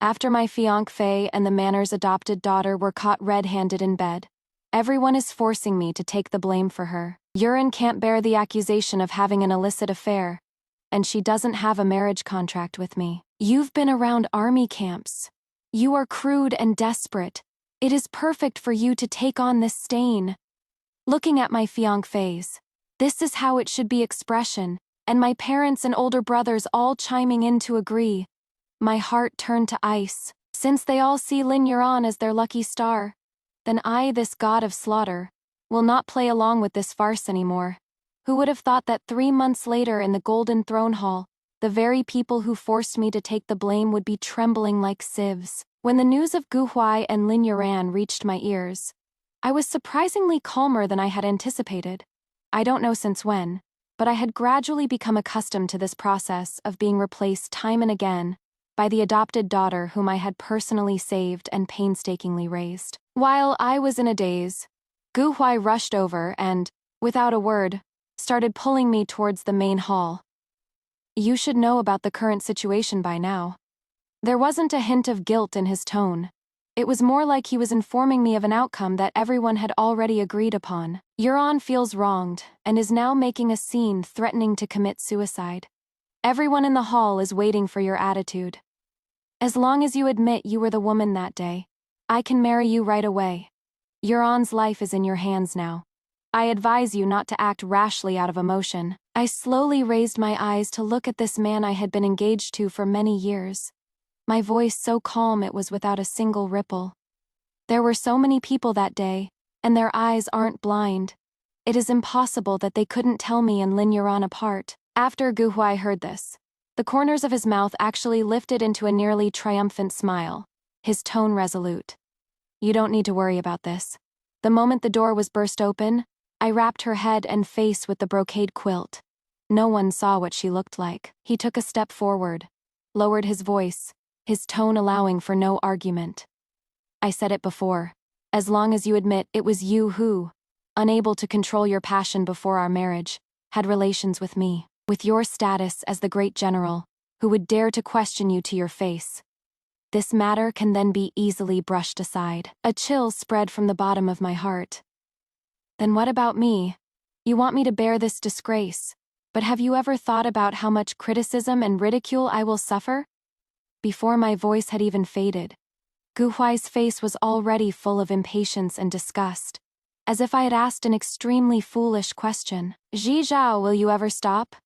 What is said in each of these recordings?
After my fiancé and the manor's adopted daughter were caught red-handed in bed, everyone is forcing me to take the blame for her. Yurin can't bear the accusation of having an illicit affair, and she doesn't have a marriage contract with me. You've been around army camps. You are crude and desperate. It is perfect for you to take on this stain. Looking at my fiancés, this is how it should be expression, and my parents and older brothers all chiming in to agree. My heart turned to ice. Since they all see Lin Yuran as their lucky star, then I, this god of slaughter, will not play along with this farce anymore. Who would have thought that 3 months later in the Golden Throne Hall, the very people who forced me to take the blame would be trembling like sieves? When the news of Gu Huai and Lin Yuran reached my ears, I was surprisingly calmer than I had anticipated. I don't know since when, but I had gradually become accustomed to this process of being replaced time and again by the adopted daughter whom I had personally saved and painstakingly raised. While I was in a daze, Gu Huai rushed over and, without a word, started pulling me towards the main hall. You should know about the current situation by now. There wasn't a hint of guilt in his tone. It was more like he was informing me of an outcome that everyone had already agreed upon. Yuran feels wronged and is now making a scene threatening to commit suicide. Everyone in the hall is waiting for your attitude. As long as you admit you were the woman that day, I can marry you right away. Yuran's life is in your hands now. I advise you not to act rashly out of emotion. I slowly raised my eyes to look at this man I had been engaged to for many years. My voice so calm it was without a single ripple. There were so many people that day, and their eyes aren't blind. It is impossible that they couldn't tell me and Lin Yuran apart. After Gu Huai heard this, the corners of his mouth actually lifted into a nearly triumphant smile, his tone resolute. You don't need to worry about this. The moment the door was burst open, I wrapped her head and face with the brocade quilt. No one saw what she looked like. He took a step forward, lowered his voice, his tone allowing for no argument. I said it before. As long as you admit it was you who, unable to control your passion before our marriage, had relations with me, with your status as the great general, who would dare to question you to your face, this matter can then be easily brushed aside. A chill spread from the bottom of my heart. Then what about me? You want me to bear this disgrace, but have you ever thought about how much criticism and ridicule I will suffer? Before my voice had even faded, Gu Huai's face was already full of impatience and disgust, as if I had asked an extremely foolish question. Ji Zhao, will you ever stop?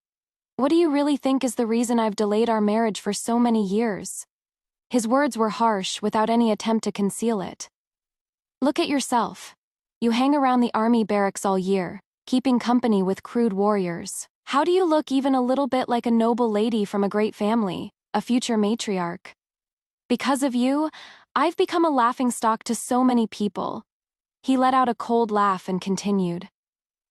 What do you really think is the reason I've delayed our marriage for so many years? His words were harsh without any attempt to conceal it. Look at yourself. You hang around the army barracks all year, keeping company with crude warriors. How do you look even a little bit like a noble lady from a great family, a future matriarch? Because of you, I've become a laughingstock to so many people. He let out a cold laugh and continued.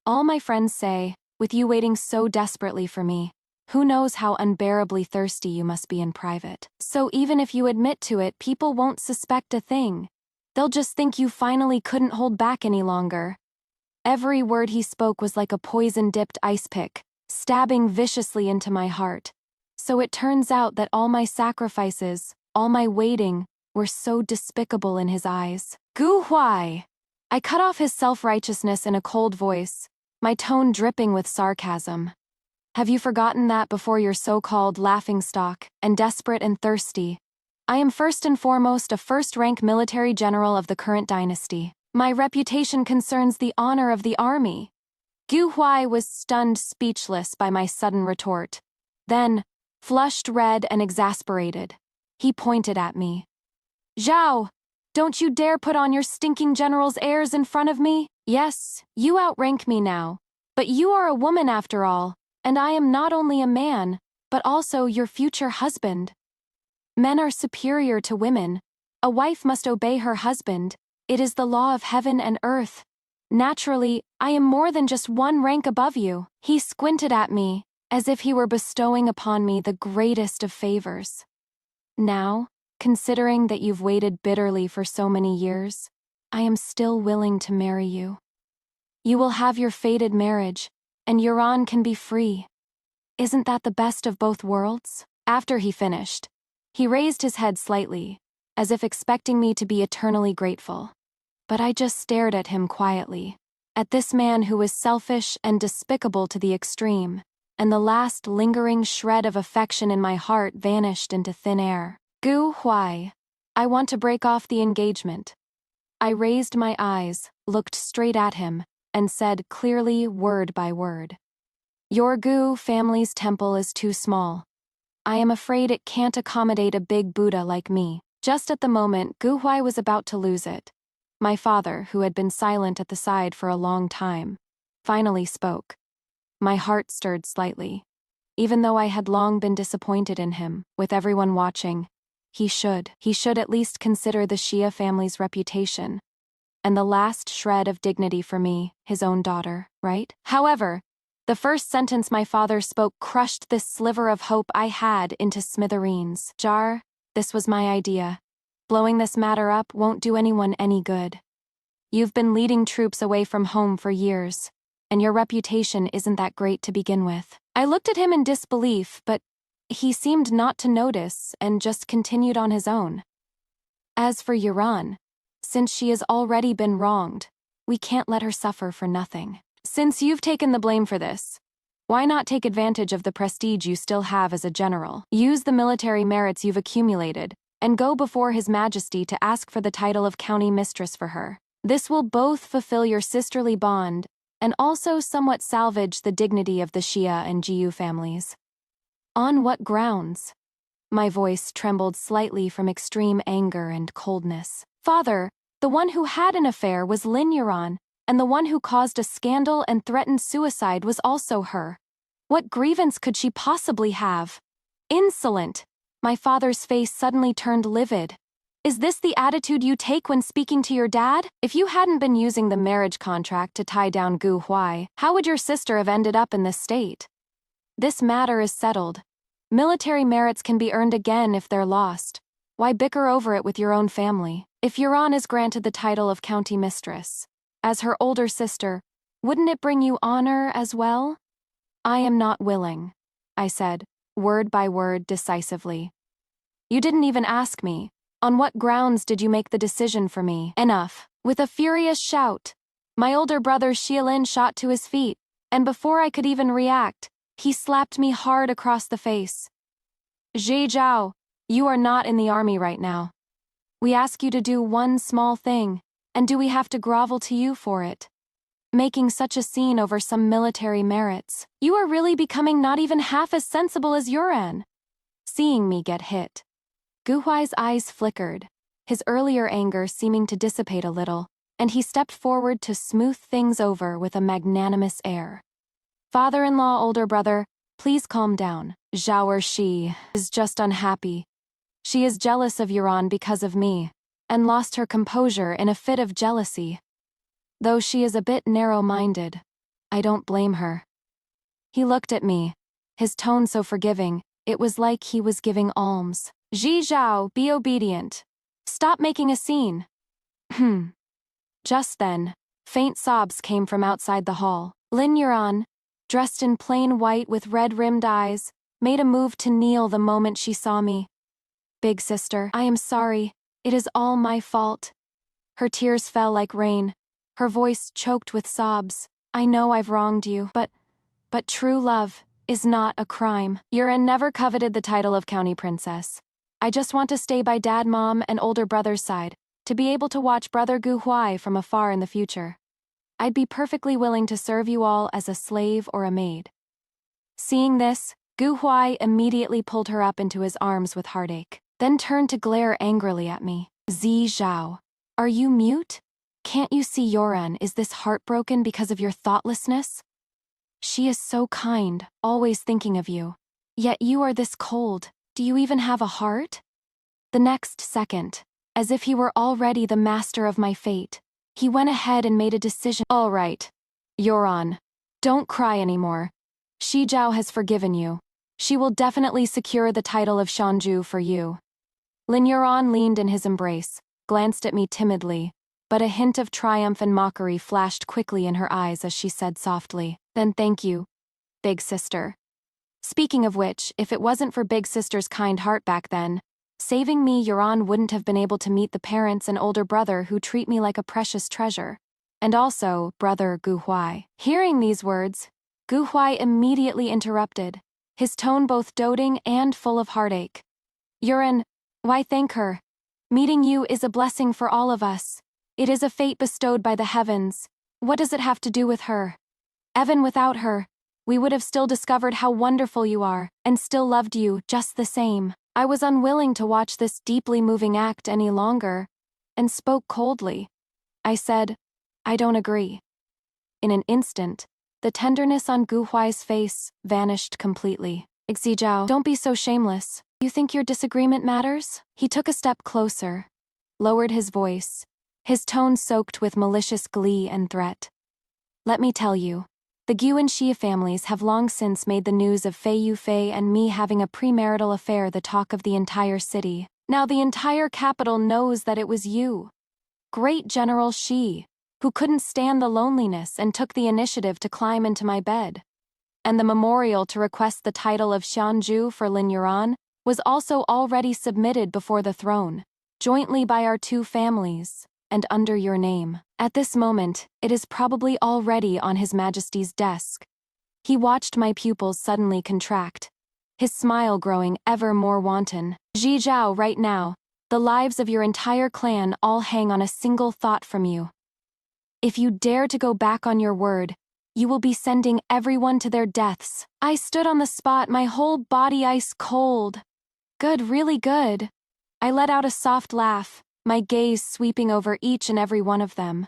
All my friends say, with you waiting so desperately for me, who knows how unbearably thirsty you must be in private. So even if you admit to it, people won't suspect a thing. They'll just think you finally couldn't hold back any longer. Every word he spoke was like a poison-dipped ice pick, stabbing viciously into my heart. So it turns out that all my sacrifices, all my waiting, were so despicable in his eyes. Gu Huai! I cut off his self-righteousness in a cold voice, my tone dripping with sarcasm. Have you forgotten that before your so-called laughingstock, and desperate and thirsty, I am first and foremost a first-rank military general of the current dynasty. My reputation concerns the honor of the army. Gu Huai was stunned speechless by my sudden retort. Then, flushed red and exasperated, he pointed at me. Zhao, don't you dare put on your stinking general's airs in front of me. Yes, you outrank me now, but you are a woman after all, and I am not only a man, but also your future husband. Men are superior to women. A wife must obey her husband. It is the law of heaven and earth. Naturally, I am more than just one rank above you. He squinted at me, as if he were bestowing upon me the greatest of favors. Now, considering that you've waited bitterly for so many years, I am still willing to marry you. You will have your fated marriage, and Yuran can be free. Isn't that the best of both worlds? After he finished, He raised his head slightly, as if expecting me to be eternally grateful. But I just stared at him quietly, at this man who was selfish and despicable to the extreme, and the last lingering shred of affection in my heart vanished into thin air. Gu Huai, I want to break off the engagement. I raised my eyes, looked straight at him, and said clearly, word by word. Your Gu family's temple is too small. I am afraid it can't accommodate a big Buddha like me. Just at the moment, Gu Huai was about to lose it. My father, who had been silent at the side for a long time, finally spoke. My heart stirred slightly. Even though I had long been disappointed in him, with everyone watching, he should at least consider the Xia family's reputation. And the last shred of dignity for me, his own daughter, right? However, the first sentence my father spoke crushed this sliver of hope I had into smithereens. Jar, this was my idea. Blowing this matter up won't do anyone any good. You've been leading troops away from home for years, and your reputation isn't that great to begin with. I looked at him in disbelief, but he seemed not to notice and just continued on his own. As for Yuran, since she has already been wronged, we can't let her suffer for nothing. Since you've taken the blame for this, why not take advantage of the prestige you still have as a general? Use the military merits you've accumulated, and go before His Majesty to ask for the title of county mistress for her. This will both fulfill your sisterly bond and also somewhat salvage the dignity of the Xia and Jiu families. On what grounds? My voice trembled slightly from extreme anger and coldness. Father, the one who had an affair was Lin Yuran, and the one who caused a scandal and threatened suicide was also her. What grievance could she possibly have? Insolent! My father's face suddenly turned livid. Is this the attitude you take when speaking to your dad? If you hadn't been using the marriage contract to tie down Gu Huai, how would your sister have ended up in this state? This matter is settled. Military merits can be earned again if they're lost. Why bicker over it with your own family? If Yuran is granted the title of county mistress, as her older sister, wouldn't it bring you honor as well? I am not willing, I said, word by word decisively. You didn't even ask me. On what grounds did you make the decision for me? Enough. With a furious shout, my older brother Xialin shot to his feet, and before I could even react, he slapped me hard across the face. Zhe Zhao, you are not in the army right now. We ask you to do one small thing, and do we have to grovel to you for it? Making such a scene over some military merits. You are really becoming not even half as sensible as Yuran. Seeing me get hit, Gu Huai's eyes flickered, his earlier anger seeming to dissipate a little, and he stepped forward to smooth things over with a magnanimous air. Father-in-law, older brother, please calm down. Zhao Shi is just unhappy. She is jealous of Yuran because of me, and lost her composure in a fit of jealousy. Though she is a bit narrow-minded, I don't blame her. He looked at me, his tone so forgiving, it was like he was giving alms. Zhi Zhao, be obedient. Stop making a scene. Just then, faint sobs came from outside the hall. Lin Yuran, dressed in plain white with red-rimmed eyes, made a move to kneel the moment she saw me. Big sister, I am sorry. It is all my fault. Her tears fell like rain. Her voice choked with sobs. I know I've wronged you, but true love is not a crime. Yuran never coveted the title of county princess. I just want to stay by dad, mom, and older brother's side, to be able to watch brother Gu Huai from afar in the future. I'd be perfectly willing to serve you all as a slave or a maid. Seeing this, Gu Huai immediately pulled her up into his arms with heartache, then turned to glare angrily at me. Zhi Zhao, are you mute? Can't you see Yuran is this heartbroken because of your thoughtlessness? She is so kind, always thinking of you. Yet you are this cold. Do you even have a heart? The next second, as if he were already the master of my fate, he went ahead and made a decision. All right, Yuran, don't cry anymore. Shi Zhao has forgiven you. She will definitely secure the title of Shanju for you. Lin Yuran leaned in his embrace, glanced at me timidly, but a hint of triumph and mockery flashed quickly in her eyes as she said softly, "Then thank you, big sister." Speaking of which, if it wasn't for big sister's kind heart back then, Saving me, Yuan wouldn't have been able to meet the parents and older brother who treat me like a precious treasure. And also, brother Gu Huai. Hearing these words, Gu Huai immediately interrupted, his tone both doting and full of heartache. Yuan, why thank her? Meeting you is a blessing for all of us. It is a fate bestowed by the heavens. What does it have to do with her? Even without her, we would have still discovered how wonderful you are, and still loved you just the same. I was unwilling to watch this deeply moving act any longer, and spoke coldly. I said, I don't agree. In an instant, the tenderness on Gu Huai's face vanished completely. Xijiao, don't be so shameless. You think your disagreement matters? He took a step closer, lowered his voice, his tone soaked with malicious glee and threat. Let me tell you, the Gu and Xia families have long since made the news of Fei Yufei and me having a premarital affair the talk of the entire city. Now the entire capital knows that it was you, Great General Shi, who couldn't stand the loneliness and took the initiative to climb into my bed. And the memorial to request the title of Xianju for Lin Yuan was also already submitted before the throne, jointly by our two families, and under your name. At this moment, it is probably already on His Majesty's desk. He watched my pupils suddenly contract, his smile growing ever more wanton. Ji Zhao, right now, the lives of your entire clan all hang on a single thought from you. If you dare to go back on your word, you will be sending everyone to their deaths. I stood on the spot, my whole body ice cold. Good, really good. I let out a soft laugh, my gaze sweeping over each and every one of them.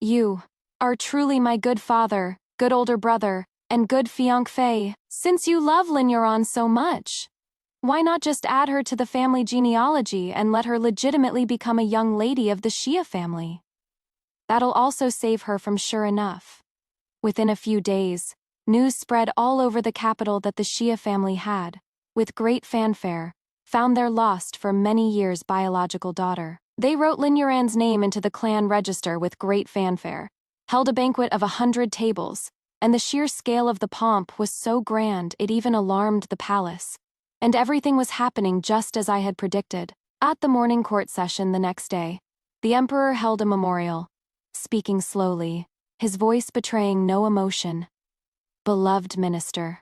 You are truly my good father, good older brother, and good fiancé. Since you love Lin Yuan so much, why not just add her to the family genealogy and let her legitimately become a young lady of the Xia family? That'll also save her from sure enough. Within a few days, news spread all over the capital that the Xia family had, with great fanfare, found their lost for many years biological daughter. They wrote Lin Yuan's name into the clan register with great fanfare, held a banquet of 100 tables, and the sheer scale of the pomp was so grand it even alarmed the palace. And everything was happening just as I had predicted. At the morning court session the next day, the emperor held a memorial, speaking slowly, his voice betraying no emotion. Beloved minister,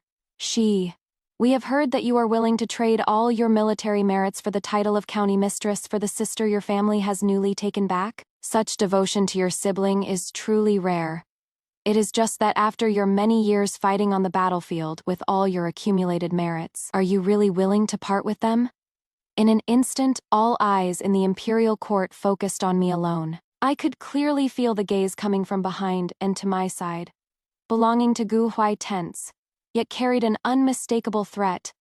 we have heard that you are willing to trade all your military merits for the title of county mistress for the sister your family has newly taken back. Such devotion to your sibling is truly rare. It is just that after your many years fighting on the battlefield with all your accumulated merits, are you really willing to part with them? In an instant, all eyes in the Imperial court focused on me alone. I could clearly feel the gaze coming from behind and to my side, belonging to Gu Huai tense, yet carried an unmistakable threat.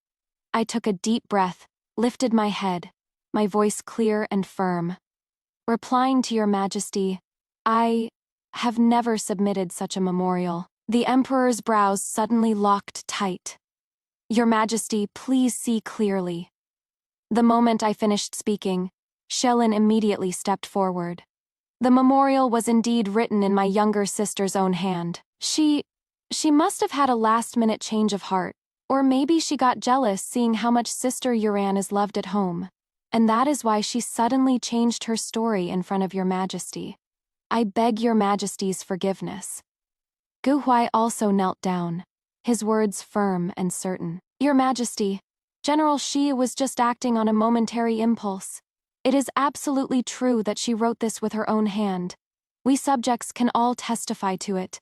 I took a deep breath, lifted my head, my voice clear and firm. Replying to your majesty, I have never submitted such a memorial. The emperor's brows suddenly locked tight. Your majesty, please see clearly. The moment I finished speaking, Shelin immediately stepped forward. The memorial was indeed written in my younger sister's own hand. She must have had a last-minute change of heart, or maybe she got jealous seeing how much Sister Yuan is loved at home, and that is why she suddenly changed her story in front of your majesty. I beg your majesty's forgiveness. Gu Huai also knelt down, his words firm and certain. Your majesty, General Shi was just acting on a momentary impulse. It is absolutely true that she wrote this with her own hand. We subjects can all testify to it.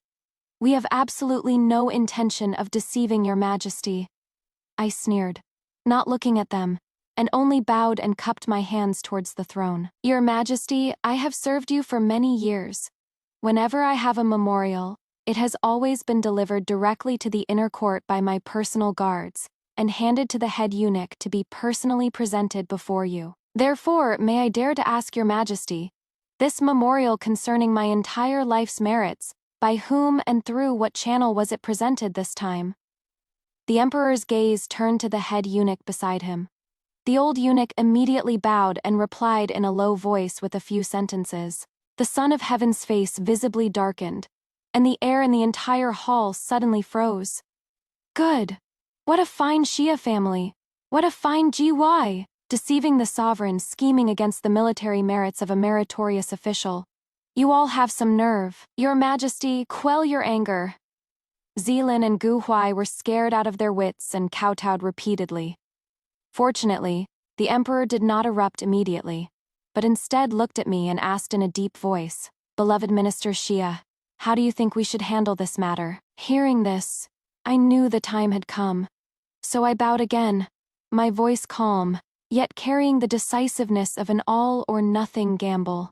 We have absolutely no intention of deceiving your majesty. I sneered, not looking at them, and only bowed and cupped my hands towards the throne. Your majesty, I have served you for many years. Whenever I have a memorial, it has always been delivered directly to the inner court by my personal guards, and handed to the head eunuch to be personally presented before you. Therefore, may I dare to ask your majesty, this memorial concerning my entire life's merits, by whom and through what channel was it presented this time? The emperor's gaze turned to the head eunuch beside him. The old eunuch immediately bowed and replied in a low voice with a few sentences. The Son of Heaven's face visibly darkened, and the air in the entire hall suddenly froze. Good! What a fine Xia family! What a fine GY! deceiving the sovereign, scheming against the military merits of a meritorious official. You all have some nerve. Your Majesty, quell your anger. Zilin and Gu Huai were scared out of their wits and kowtowed repeatedly. Fortunately, the emperor did not erupt immediately, but instead looked at me and asked in a deep voice, "Beloved Minister Xia, how do you think we should handle this matter?" Hearing this, I knew the time had come. So I bowed again, my voice calm, yet carrying the decisiveness of an all-or-nothing gamble.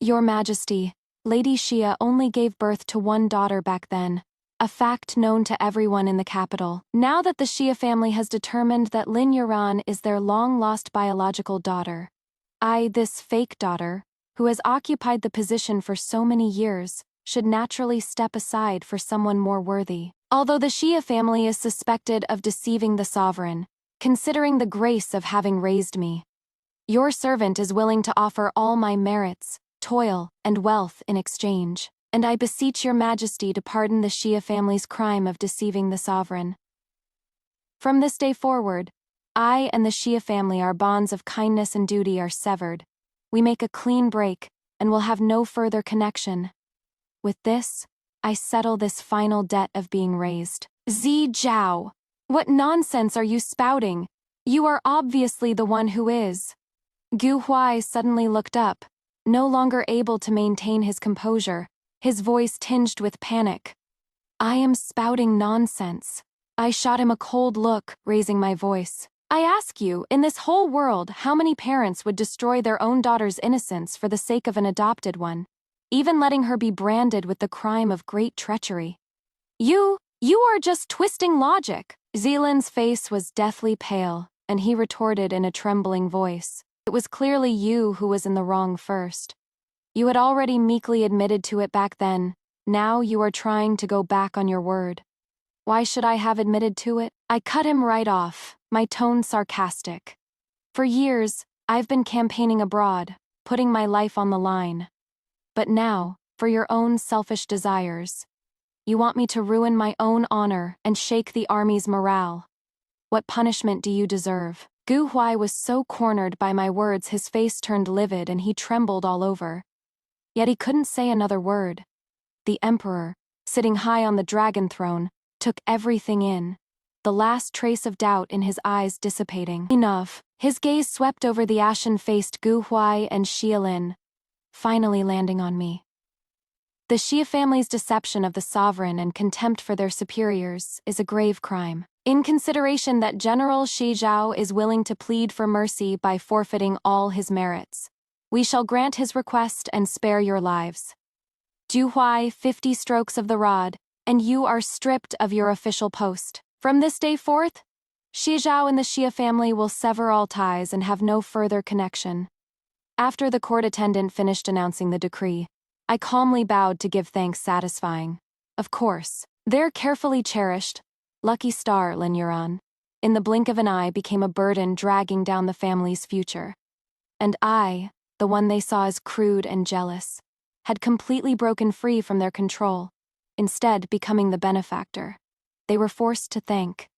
Your Majesty, Lady Xia only gave birth to one daughter back then, a fact known to everyone in the capital. Now that the Xia family has determined that Lin Yuran is their long-lost biological daughter, this fake daughter, who has occupied the position for so many years, should naturally step aside for someone more worthy. Although the Xia family is suspected of deceiving the sovereign, considering the grace of having raised me, your servant is willing to offer all my merits, toil, and wealth in exchange, and I beseech your Majesty to pardon the Xia family's crime of deceiving the sovereign. From this day forward, I and the Xia family, our bonds of kindness and duty are severed. We make a clean break, and will have no further connection. With this, I settle this final debt of being raised. Zi Zhao, what nonsense are you spouting? You are obviously the one who is. Gu Huai suddenly looked up, no longer able to maintain his composure, his voice tinged with panic. I am spouting nonsense. I shot him a cold look, raising my voice. I ask you, in this whole world, how many parents would destroy their own daughter's innocence for the sake of an adopted one, even letting her be branded with the crime of great treachery? You are just twisting logic. Zilin's face was deathly pale, and he retorted in a trembling voice. It was clearly you who was in the wrong first. You had already meekly admitted to it back then. Now you are trying to go back on your word. Why should I have admitted to it? I cut him right off, my tone sarcastic. For years, I've been campaigning abroad, putting my life on the line. But now, for your own selfish desires, you want me to ruin my own honor and shake the army's morale. What punishment do you deserve? Gu Huai was so cornered by my words his face turned livid and he trembled all over. Yet he couldn't say another word. The emperor, sitting high on the dragon throne, took everything in, the last trace of doubt in his eyes dissipating. Enough. His gaze swept over the ashen-faced Gu Huai and Xia Lin, finally landing on me. The Xia family's deception of the sovereign and contempt for their superiors is a grave crime. In consideration that General Shi Zhao is willing to plead for mercy by forfeiting all his merits, we shall grant his request and spare your lives. Ju Huai, 50 strokes of the rod, and you are stripped of your official post. From this day forth, Shi Zhao and the Xia family will sever all ties and have no further connection. After the court attendant finished announcing the decree, I calmly bowed to give thanks satisfying. Of course, their carefully cherished, lucky star Lin Yuran, in the blink of an eye became a burden dragging down the family's future. And I, the one they saw as crude and jealous, had completely broken free from their control, instead becoming the benefactor they were forced to thank.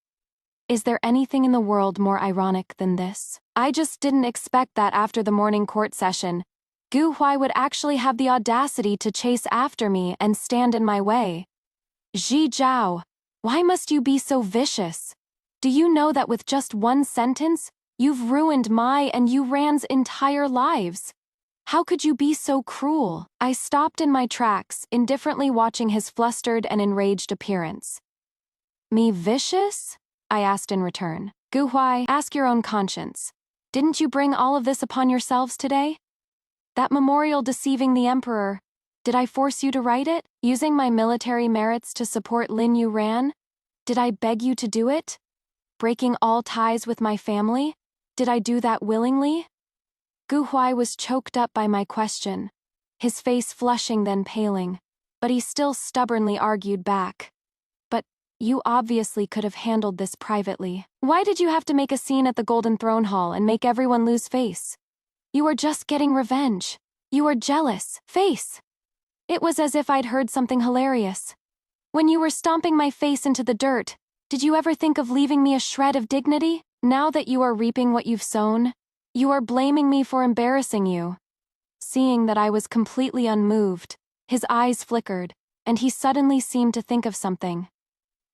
Is there anything in the world more ironic than this? I just didn't expect that after the morning court session, Gu Huai would actually have the audacity to chase after me and stand in my way. Zi Zhao, why must you be so vicious? Do you know that with just one sentence, you've ruined my and Yuran's entire lives? How could you be so cruel? I stopped in my tracks, indifferently watching his flustered and enraged appearance. Me vicious? I asked in return. Gu Huai, ask your own conscience. Didn't you bring all of this upon yourselves today? That memorial deceiving the emperor, did I force you to write it? Using my military merits to support Lin Yuran? Did I beg you to do it? Breaking all ties with my family? Did I do that willingly? Gu Huai was choked up by my question, his face flushing then paling, but he still stubbornly argued back. But you obviously could have handled this privately. Why did you have to make a scene at the Golden Throne Hall and make everyone lose face? You were just getting revenge. You were jealous. Face. It was as if I'd heard something hilarious. When you were stomping my face into the dirt, did you ever think of leaving me a shred of dignity? Now that you are reaping what you've sown, you are blaming me for embarrassing you. Seeing that I was completely unmoved, his eyes flickered, and he suddenly seemed to think of something.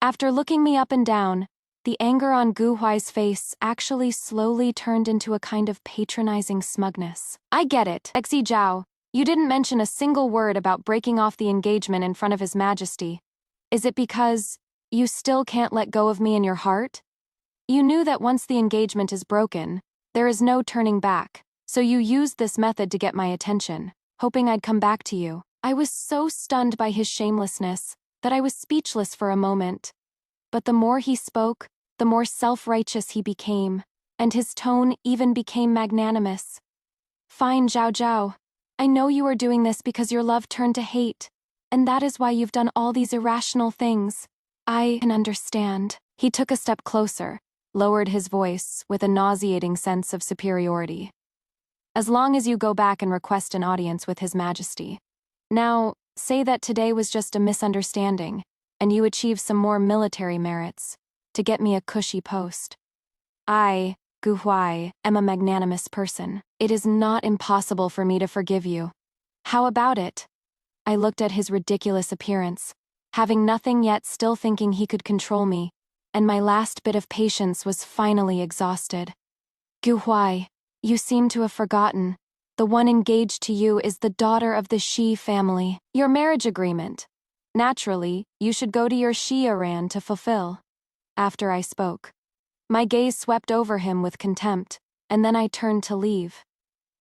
After looking me up and down, the anger on Gu Huai's face actually slowly turned into a kind of patronizing smugness. I get it, Xi Zhao. You didn't mention a single word about breaking off the engagement in front of His Majesty. Is it because you still can't let go of me in your heart? You knew that once the engagement is broken, there is no turning back, so you used this method to get my attention, hoping I'd come back to you. I was so stunned by his shamelessness that I was speechless for a moment. But the more he spoke, the more self-righteous he became, and his tone even became magnanimous. Fine, Zhao Zhao. I know you are doing this because your love turned to hate, and that is why you've done all these irrational things. I can understand. He took a step closer, lowered his voice with a nauseating sense of superiority. As long as you go back and request an audience with His Majesty. Now, say that today was just a misunderstanding, and you achieve some more military merits to get me a cushy post. I, Gu Huai, am a magnanimous person. It is not impossible for me to forgive you. How about it? I looked at his ridiculous appearance, having nothing yet still thinking he could control me, and my last bit of patience was finally exhausted. Gu Huai, you seem to have forgotten. The one engaged to you is the daughter of the Shi family. Your marriage agreement. Naturally, you should go to your Shi Iran to fulfill. After I spoke, my gaze swept over him with contempt, and then I turned to leave.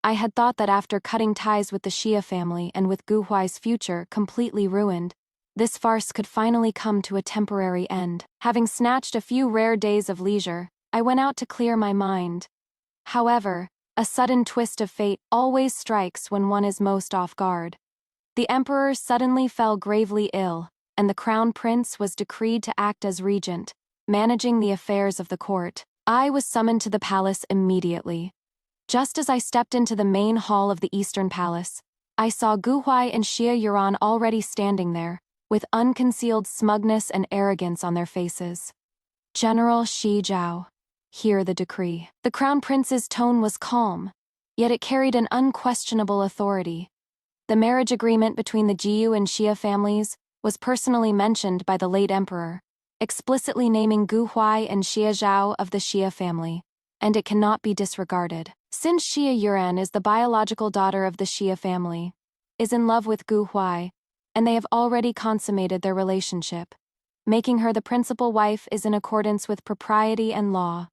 I had thought that after cutting ties with the Xia family and with Gu Huai's future completely ruined, this farce could finally come to a temporary end. Having snatched a few rare days of leisure, I went out to clear my mind. However, a sudden twist of fate always strikes when one is most off guard. The emperor suddenly fell gravely ill, and the crown prince was decreed to act as regent, managing the affairs of the court. I was summoned to the palace immediately. Just as I stepped into the main hall of the Eastern Palace, I saw Gu Huai and Xia Yuran already standing there, with unconcealed smugness and arrogance on their faces. General Shi Zhao, hear the decree. The crown prince's tone was calm, yet it carried an unquestionable authority. The marriage agreement between the Jiyu and Xia families was personally mentioned by the late emperor, explicitly naming Gu Huai and Xia Zhao of the Xia family, and it cannot be disregarded. Since Xia Yuran is the biological daughter of the Xia family, is in love with Gu Huai, and they have already consummated their relationship, making her the principal wife is in accordance with propriety and law.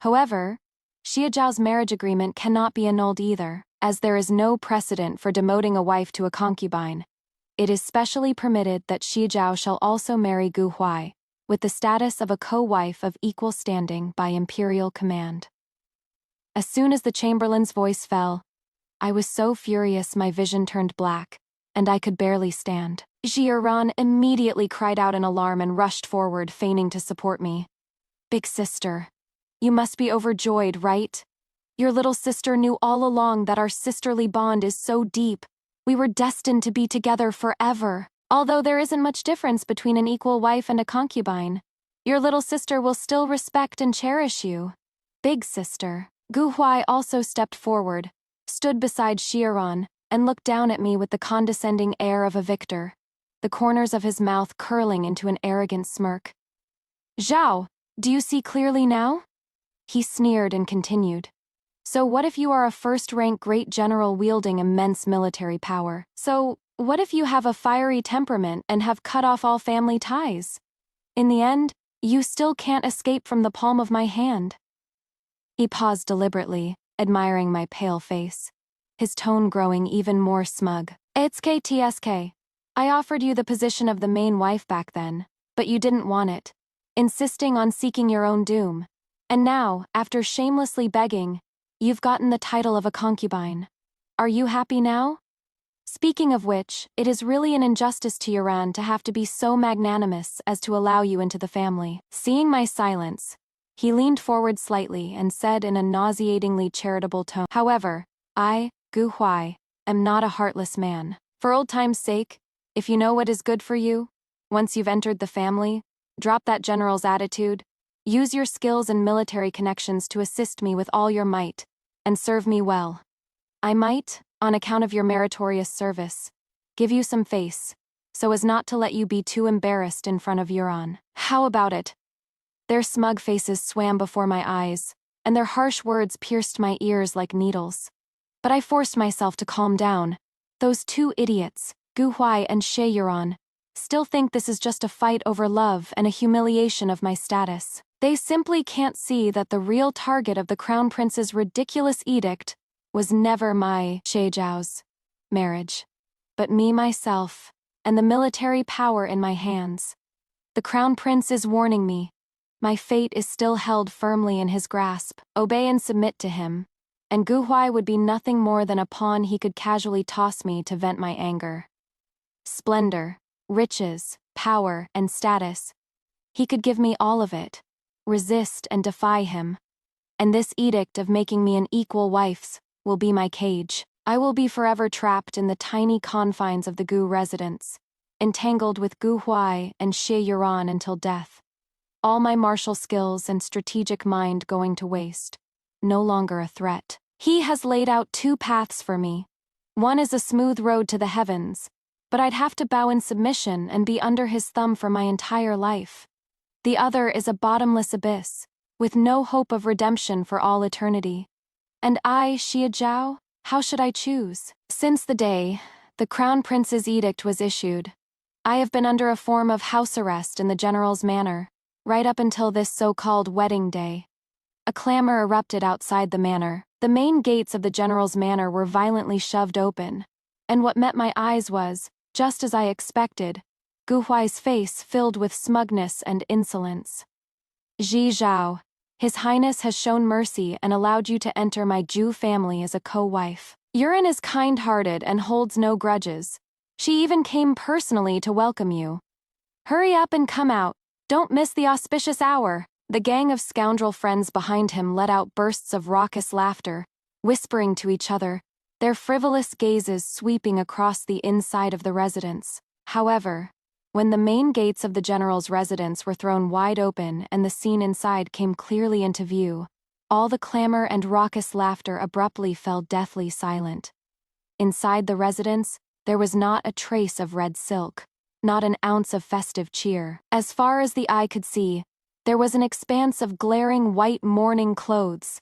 However, Xia Zhao's marriage agreement cannot be annulled either, as there is no precedent for demoting a wife to a concubine. It is specially permitted that Xia Zhao shall also marry Gu Huai, with the status of a co-wife of equal standing by imperial command. As soon as the chamberlain's voice fell, I was so furious my vision turned black, and I could barely stand. Jiran immediately cried out in alarm and rushed forward, feigning to support me. Big sister, you must be overjoyed, right? Your little sister knew all along that our sisterly bond is so deep. We were destined to be together forever. Although there isn't much difference between an equal wife and a concubine, your little sister will still respect and cherish you. Big sister. Gu Huai also stepped forward, stood beside Xiaran, and looked down at me with the condescending air of a victor, the corners of his mouth curling into an arrogant smirk. Zhao, do you see clearly now? He sneered and continued. So what if you are a first-rank great general wielding immense military power? So what if you have a fiery temperament and have cut off all family ties? In the end, you still can't escape from the palm of my hand. He paused deliberately, admiring my pale face, his tone growing even more smug. It's KTSK. I offered you the position of the main wife back then, but you didn't want it, insisting on seeking your own doom. And now, after shamelessly begging, you've gotten the title of a concubine. Are you happy now? Speaking of which, it is really an injustice to Yuran to have to be so magnanimous as to allow you into the family. Seeing my silence, he leaned forward slightly and said in a nauseatingly charitable tone, however, I, Gu Huai, am not a heartless man. For old time's sake, if you know what is good for you, once you've entered the family, drop that general's attitude. Use your skills and military connections to assist me with all your might, and serve me well. I might, on account of your meritorious service, give you some face, so as not to let you be too embarrassed in front of Euron. How about it? Their smug faces swam before my eyes, and their harsh words pierced my ears like needles. But I forced myself to calm down. Those two idiots, Gu Huai and Xie Yuran, still think this is just a fight over love and a humiliation of my status. They simply can't see that the real target of the Crown Prince's ridiculous edict was never my Xie Zhao's marriage, but me myself, and the military power in my hands. The Crown Prince is warning me. My fate is still held firmly in his grasp. Obey and submit to him, and Gu Huai would be nothing more than a pawn he could casually toss me to vent my anger. Splendor, riches, power, and status. He could give me all of it. Resist and defy him. And this edict of making me an equal wife's will be my cage. I will be forever trapped in the tiny confines of the Gu residence, entangled with Gu Huai and Xie Yuran until death. All my martial skills and strategic mind going to waste. No longer a threat. He has laid out two paths for me. One is a smooth road to the heavens, but I'd have to bow in submission and be under his thumb for my entire life. The other is a bottomless abyss, with no hope of redemption for all eternity. And I, Xie Zhao, how should I choose? Since the day the Crown Prince's edict was issued, I have been under a form of house arrest in the General's manor, right up until this so-called wedding day. A clamor erupted outside the manor. The main gates of the General's manor were violently shoved open, and what met my eyes was, just as I expected, Gu Huai's face filled with smugness and insolence. Xie Zhao, His Highness has shown mercy and allowed you to enter my Zhu family as a co-wife. Yuran is kind-hearted and holds no grudges. She even came personally to welcome you. Hurry up and come out. Don't miss the auspicious hour. The gang of scoundrel friends behind him let out bursts of raucous laughter, whispering to each other, their frivolous gazes sweeping across the inside of the residence. However, when the main gates of the General's residence were thrown wide open and the scene inside came clearly into view, all the clamor and raucous laughter abruptly fell deathly silent. Inside the residence, there was not a trace of red silk, not an ounce of festive cheer. As far as the eye could see, there was an expanse of glaring white mourning clothes.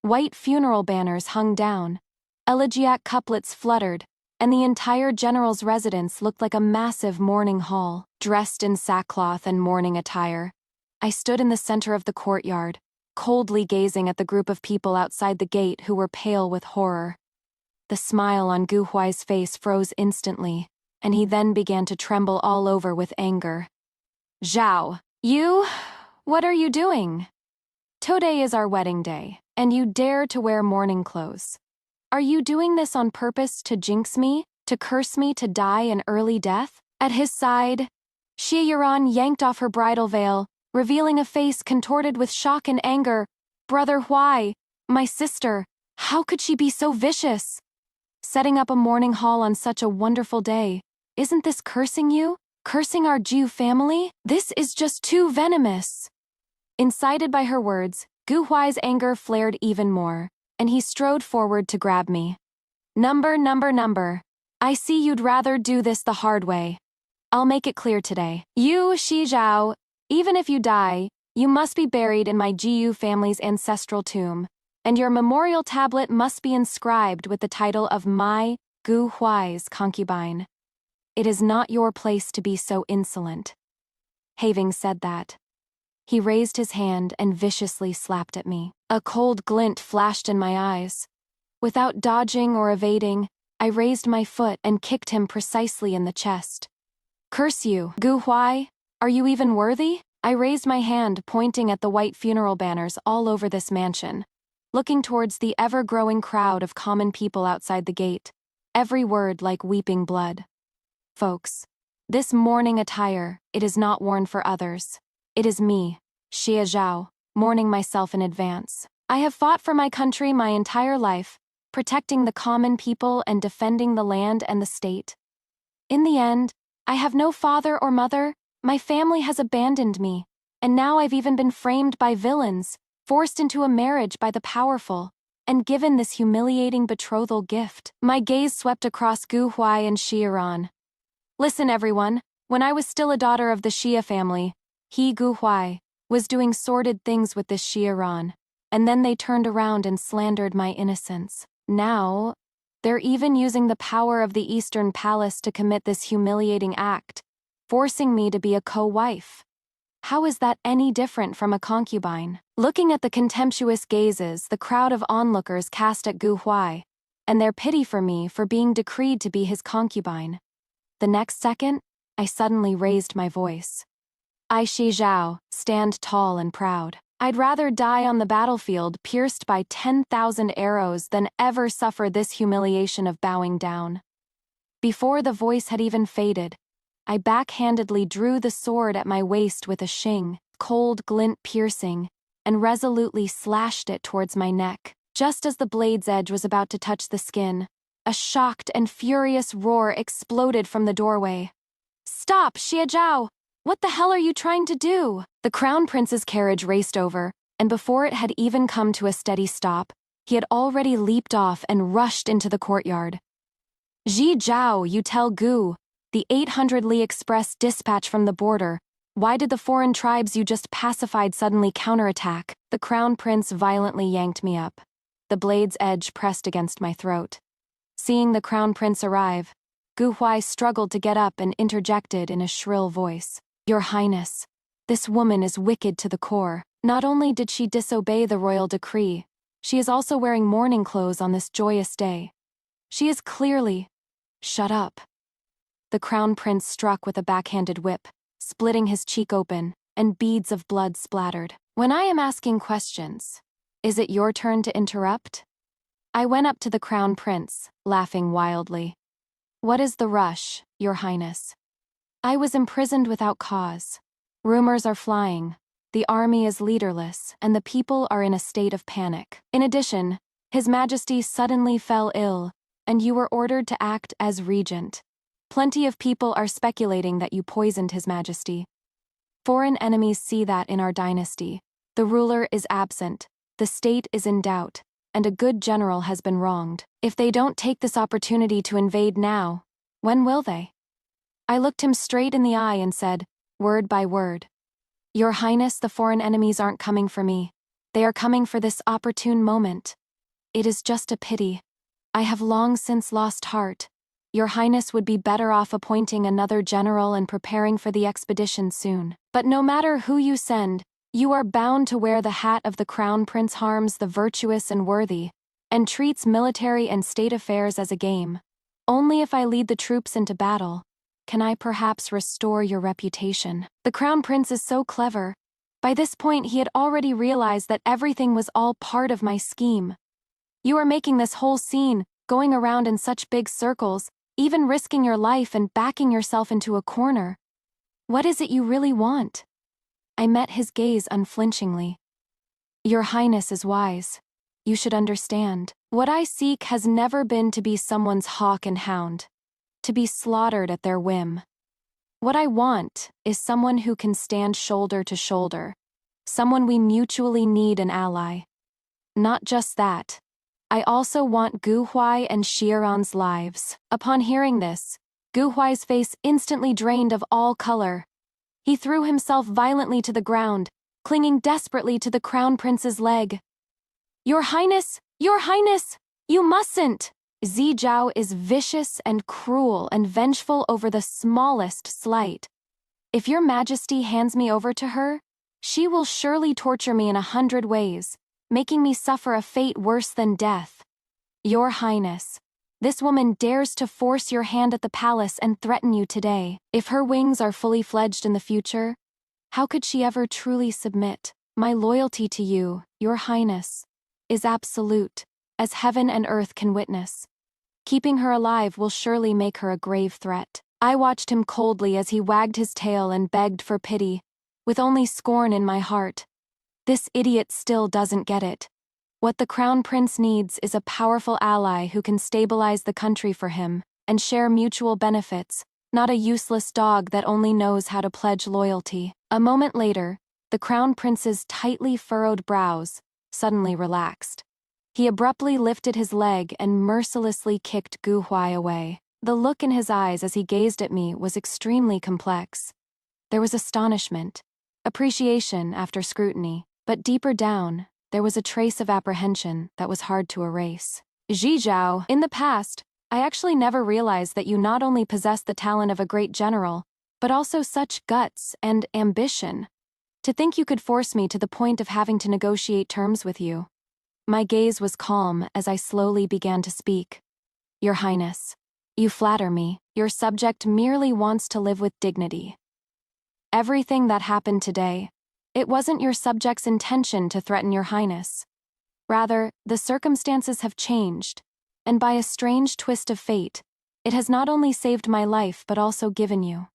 White funeral banners hung down, elegiac couplets fluttered, and the entire General's residence looked like a massive mourning hall. Dressed in sackcloth and mourning attire, I stood in the center of the courtyard, coldly gazing at the group of people outside the gate who were pale with horror. The smile on Gu Huai's face froze instantly, and he then began to tremble all over with anger. Zhao, you? What are you doing? Today is our wedding day, and you dare to wear mourning clothes. Are you doing this on purpose to jinx me, to curse me to die an early death? At his side, Xie Yuran yanked off her bridal veil, revealing a face contorted with shock and anger. Brother Huai, my sister, how could she be so vicious? Setting up a mourning hall on such a wonderful day, isn't this cursing you? Cursing our Zhu family? This is just too venomous. Incited by her words, Gu Huai's anger flared even more, and he strode forward to grab me. Number. I see you'd rather do this the hard way. I'll make it clear today. You, Xie Zhao, even if you die, you must be buried in my Zhu family's ancestral tomb, and your memorial tablet must be inscribed with the title of my, Gu Huai's concubine. It is not your place to be so insolent. Having said that, he raised his hand and viciously slapped at me. A cold glint flashed in my eyes. Without dodging or evading, I raised my foot and kicked him precisely in the chest. Curse you, Gu Huai! Are you even worthy? I raised my hand, pointing at the white funeral banners all over this mansion, looking towards the ever-growing crowd of common people outside the gate, every word like weeping blood. Folks, this mourning attire, it is not worn for others. It is me, Xie Zhao, mourning myself in advance. I have fought for my country my entire life, protecting the common people and defending the land and the state. In the end, I have no father or mother, my family has abandoned me, And now I've even been framed by villains, forced into a marriage by the powerful, and given this humiliating betrothal gift. My gaze swept across Gu Huai and Xiaoran. Listen, everyone, when I was still a daughter of the Xia family, he, Gu Huai, was doing sordid things with this Xiaoran, and then they turned around and slandered my innocence. Now, they're even using the power of the Eastern Palace to commit this humiliating act, forcing me to be a co-wife. How is that any different from a concubine? Looking at the contemptuous gazes the crowd of onlookers cast at Gu Huai, and their pity for me for being decreed to be his concubine. The next second, I suddenly raised my voice. I, Shi Zhao, stand tall and proud. I'd rather die on the battlefield pierced by 10,000 arrows than ever suffer this humiliation of bowing down. Before the voice had even faded, I backhandedly drew the sword at my waist with a shing, cold glint piercing, and resolutely slashed it towards my neck. Just as the blade's edge was about to touch the skin, a shocked and furious roar exploded from the doorway. "Stop, Xie Zhao! What the hell are you trying to do?" The Crown Prince's carriage raced over, and before it had even come to a steady stop, he had already leaped off and rushed into the courtyard. "Xie Zhao, you tell Gu, the 800 Li Express dispatch from the border. Why did the foreign tribes you just pacified suddenly counterattack?" The Crown Prince violently yanked me up. The blade's edge pressed against my throat. Seeing the Crown Prince arrive, Gu Huai struggled to get up and interjected in a shrill voice. "Your Highness, this woman is wicked to the core. Not only did she disobey the royal decree, she is also wearing mourning clothes on this joyous day. She is clearly—" "Shut up." The Crown Prince struck with a backhanded whip, splitting his cheek open, and beads of blood splattered. "When I am asking questions, is it your turn to interrupt?" I went up to the Crown Prince, laughing wildly. "What is the rush, Your Highness? I was imprisoned without cause. Rumors are flying, the army is leaderless, and the people are in a state of panic. In addition, His Majesty suddenly fell ill, and you were ordered to act as regent. Plenty of people are speculating that you poisoned His Majesty. Foreign enemies see that in our dynasty. The ruler is absent, the state is in doubt, and a good general has been wronged. If they don't take this opportunity to invade now, when will they?" I looked him straight in the eye and said, word by word, "Your Highness, the foreign enemies aren't coming for me. They are coming for this opportune moment. It is just a pity. I have long since lost heart. Your Highness would be better off appointing another general and preparing for the expedition soon. But no matter who you send, you are bound to wear the hat of the Crown Prince harms the virtuous and worthy, and treats military and state affairs as a game. Only if I lead the troops into battle can I perhaps restore your reputation." The Crown Prince is so clever. By this point he had already realized that everything was all part of my scheme. "You are making this whole scene, going around in such big circles, even risking your life and backing yourself into a corner. What is it you really want?" I met his gaze unflinchingly. "Your Highness is wise. You should understand. What I seek has never been to be someone's hawk and hound, to be slaughtered at their whim. What I want is someone who can stand shoulder to shoulder, someone we mutually need an ally. Not just that, I also want Gu Huai and Xiaoran's lives." Upon hearing this, Gu Huai's face instantly drained of all color. He threw himself violently to the ground, clinging desperately to the Crown Prince's leg. "Your Highness! Your Highness! You mustn't!" Xie Zhao is vicious and cruel and vengeful over the smallest slight. If your Majesty hands me over to her, she will surely torture me in 100 ways, making me suffer a fate worse than death. Your Highness, this woman dares to force your hand at the palace and threaten you today. If her wings are fully fledged in the future, how could she ever truly submit? My loyalty to you, Your Highness, is absolute, as heaven and earth can witness. Keeping her alive will surely make her a grave threat." I watched him coldly as he wagged his tail and begged for pity, with only scorn in my heart. This idiot still doesn't get it. What the Crown Prince needs is a powerful ally who can stabilize the country for him and share mutual benefits, not a useless dog that only knows how to pledge loyalty. A moment later, The crown prince's tightly furrowed brows suddenly relaxed. He abruptly lifted his leg and mercilessly kicked Gu Huai away. The look in his eyes as he gazed at me was extremely complex. There was astonishment, appreciation after scrutiny, but deeper down, there was a trace of apprehension that was hard to erase. Zhizhao, in the past, I actually never realized that you not only possess the talent of a great general, but also such guts and ambition. To think you could force me to the point of having to negotiate terms with you. My gaze was calm as I slowly began to speak. Your Highness, you flatter me. Your subject merely wants to live with dignity. Everything that happened today, it wasn't your subject's intention to threaten your Highness. Rather, the circumstances have changed, and by a strange twist of fate, it has not only saved my life but also given you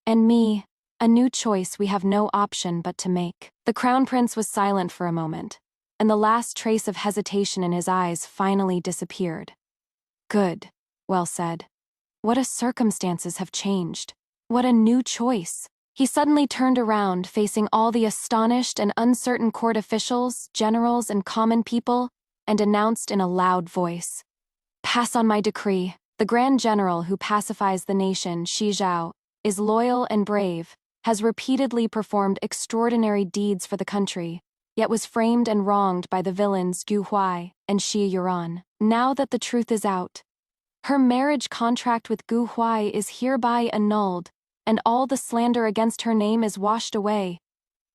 and me a new choice we have no option but to make. The Crown Prince was silent for a moment, and the last trace of hesitation in his eyes finally disappeared. Good. Well said. What a circumstances have changed. What a new choice. He suddenly turned around, facing all the astonished and uncertain court officials, generals, and common people, and announced in a loud voice, "Pass on my decree. The Grand General who pacifies the nation, Shi Zhao, is loyal and brave, has repeatedly performed extraordinary deeds for the country, yet was framed and wronged by the villains Gu Huai and Shi Yuran. Now that the truth is out, her marriage contract with Gu Huai is hereby annulled, and all the slander against her name is washed away.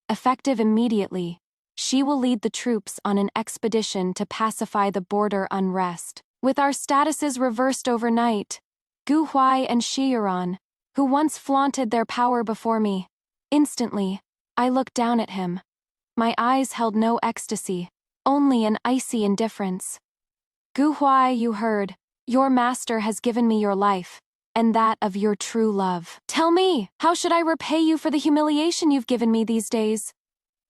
Effective immediately, she will lead the troops on an expedition to pacify the border unrest. With our statuses reversed overnight, Gu Huai and Shi Yuran, who once flaunted their power before me, instantly, I looked down at him. My eyes held no ecstasy, only an icy indifference. Gu Huai, you heard, your master has given me your life, and that of your true love. Tell me, how should I repay you for the humiliation you've given me these days?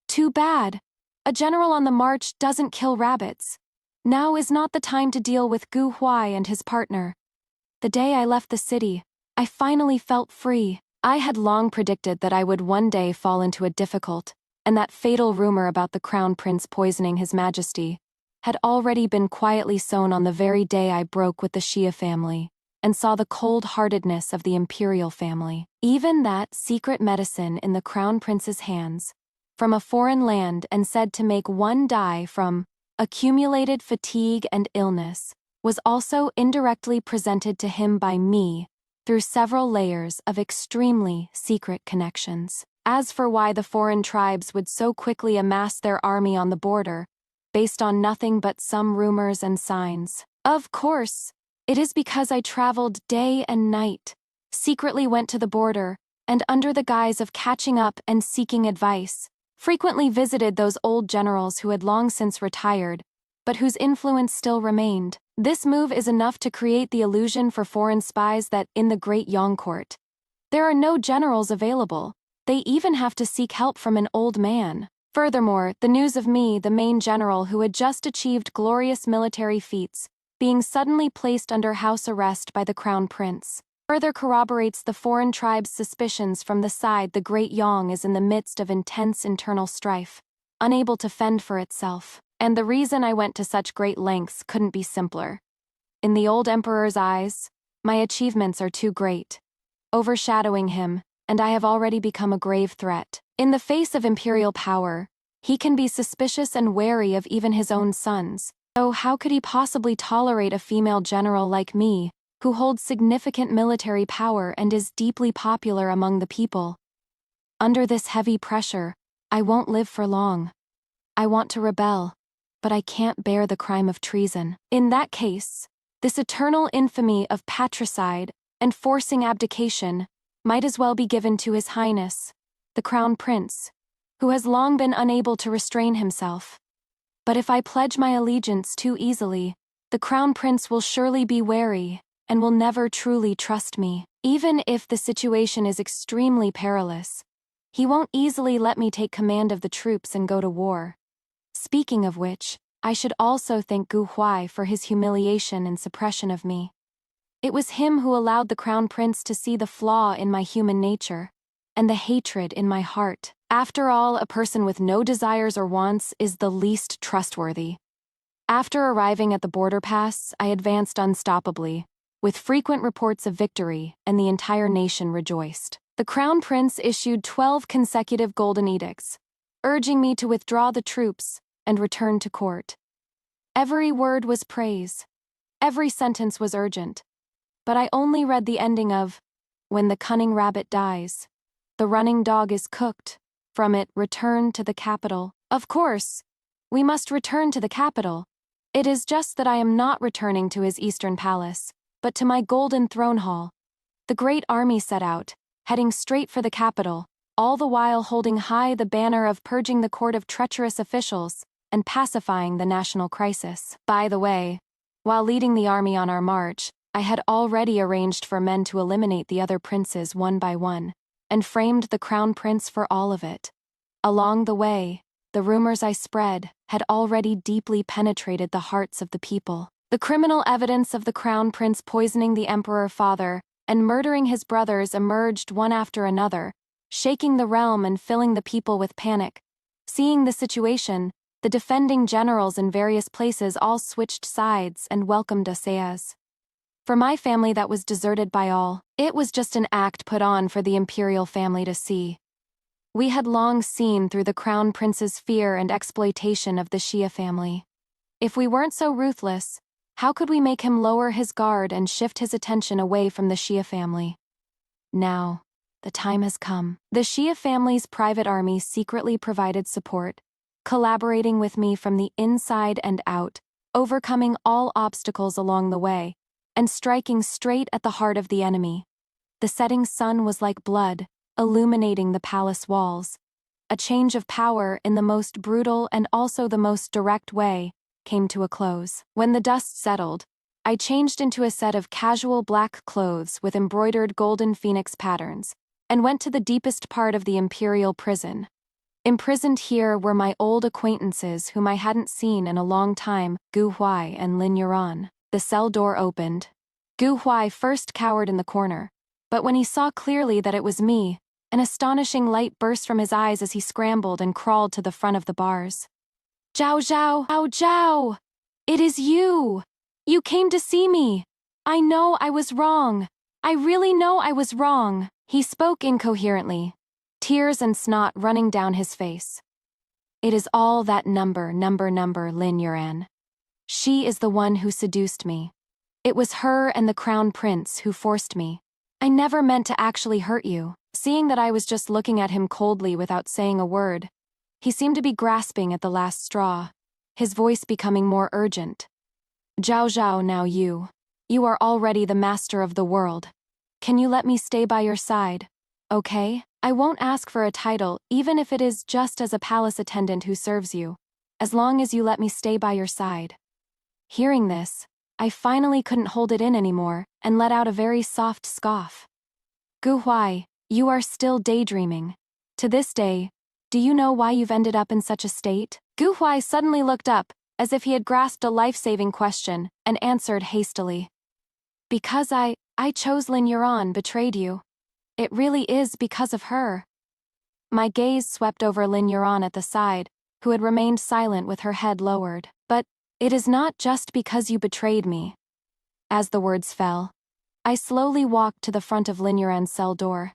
Too bad. A general on the march doesn't kill rabbits. Now is not the time to deal with Gu Huai and his partner. The day I left the city, I finally felt free. I had long predicted that I would one day fall into a difficult, and that fatal rumor about the Crown Prince poisoning His Majesty had already been quietly sown on the very day I broke with the Xia family and saw the cold-heartedness of the Imperial family. Even that secret medicine in the Crown Prince's hands, from a foreign land and said to make one die from accumulated fatigue and illness, was also indirectly presented to him by me through several layers of extremely secret connections. As for why the foreign tribes would so quickly amass their army on the border, based on nothing but some rumors and signs, of course, it is because I traveled day and night, secretly went to the border, and under the guise of catching up and seeking advice, frequently visited those old generals who had long since retired, but whose influence still remained. This move is enough to create the illusion for foreign spies that, in the Great Yang Court, there are no generals available. They even have to seek help from an old man. Furthermore, the news of me, the main general who had just achieved glorious military feats, being suddenly placed under house arrest by the Crown Prince, further corroborates the foreign tribe's suspicions from the side the Great Yang is in the midst of intense internal strife, unable to fend for itself. And the reason I went to such great lengths couldn't be simpler. In the old emperor's eyes, my achievements are too great, overshadowing him, and I have already become a grave threat. In the face of imperial power, he can be suspicious and wary of even his own sons. So how could he possibly tolerate a female general like me, who holds significant military power and is deeply popular among the people? Under this heavy pressure, I won't live for long. I want to rebel, but I can't bear the crime of treason. In that case, this eternal infamy of patricide and forcing abdication might as well be given to His Highness, the Crown Prince, who has long been unable to restrain himself. But if I pledge my allegiance too easily, the Crown Prince will surely be wary and will never truly trust me. Even if the situation is extremely perilous, he won't easily let me take command of the troops and go to war. Speaking of which, I should also thank Gu Huai for his humiliation and suppression of me. It was him who allowed the Crown Prince to see the flaw in my human nature. and the hatred in my heart. After all, a person with no desires or wants is the least trustworthy. After arriving at the border pass, I advanced unstoppably, with frequent reports of victory, and the entire nation rejoiced. The Crown Prince issued 12 consecutive golden edicts, urging me to withdraw the troops and return to court. Every word was praise. Every sentence was urgent. But I only read the ending of, "When the cunning rabbit dies, the running dog is cooked. From it, return to the capital." Of course, we must return to the capital. It is just that I am not returning to his eastern palace, but to my golden throne hall. The great army set out, heading straight for the capital, all the while holding high the banner of purging the court of treacherous officials and pacifying the national crisis. By the way, while leading the army on our march, I had already arranged for men to eliminate the other princes one by one, and framed the crown prince for all of it. Along the way, the rumors I spread had already deeply penetrated the hearts of the people. The criminal evidence of the crown prince poisoning the emperor father and murdering his brothers emerged one after another, shaking the realm and filling the people with panic. Seeing the situation, the defending generals in various places all switched sides and welcomed us as. For my family that was deserted by all, it was just an act put on for the Imperial family to see. We had long seen through the crown prince's fear and exploitation of the Shia family. If we weren't so ruthless, how could we make him lower his guard and shift his attention away from the Shia family? Now, the time has come. The Shia family's private army secretly provided support, collaborating with me from the inside and out, overcoming all obstacles along the way, and striking straight at the heart of the enemy. The setting sun was like blood, illuminating the palace walls. A change of power in the most brutal and also the most direct way came to a close. When the dust settled, I changed into a set of casual black clothes with embroidered golden phoenix patterns, and went to the deepest part of the Imperial prison. Imprisoned here were my old acquaintances whom I hadn't seen in a long time, Gu Huai and Lin Yuran. The cell door opened. Gu Huai first cowered in the corner, but when he saw clearly that it was me, an astonishing light burst from his eyes as he scrambled and crawled to the front of the bars. "Zhao Zhao! Zhao Zhao! It is you! You came to see me! I know I was wrong! I really know I was wrong!" He spoke incoherently, tears and snot running down his face. "It is all that number, Lin Yuran. She is the one who seduced me. It was her and the crown prince who forced me. I never meant to actually hurt you." Seeing that I was just looking at him coldly without saying a word, he seemed to be grasping at the last straw, his voice becoming more urgent. "Zhao Zhao, now you are already the master of the world. Can you let me stay by your side? Okay? I won't ask for a title, even if it is just as a palace attendant who serves you, as long as you let me stay by your side." Hearing this, I finally couldn't hold it in anymore and let out a very soft scoff. "Gu Huai, you are still daydreaming. To this day, do you know why you've ended up in such a state?" Gu Huai suddenly looked up, as if he had grasped a life-saving question, and answered hastily. "Because I chose Lin Yuran, betrayed you. It really is because of her." My gaze swept over Lin Yuran at the side, who had remained silent with her head lowered. "But it is not just because you betrayed me." As the words fell, I slowly walked to the front of Lin Yuran's cell door.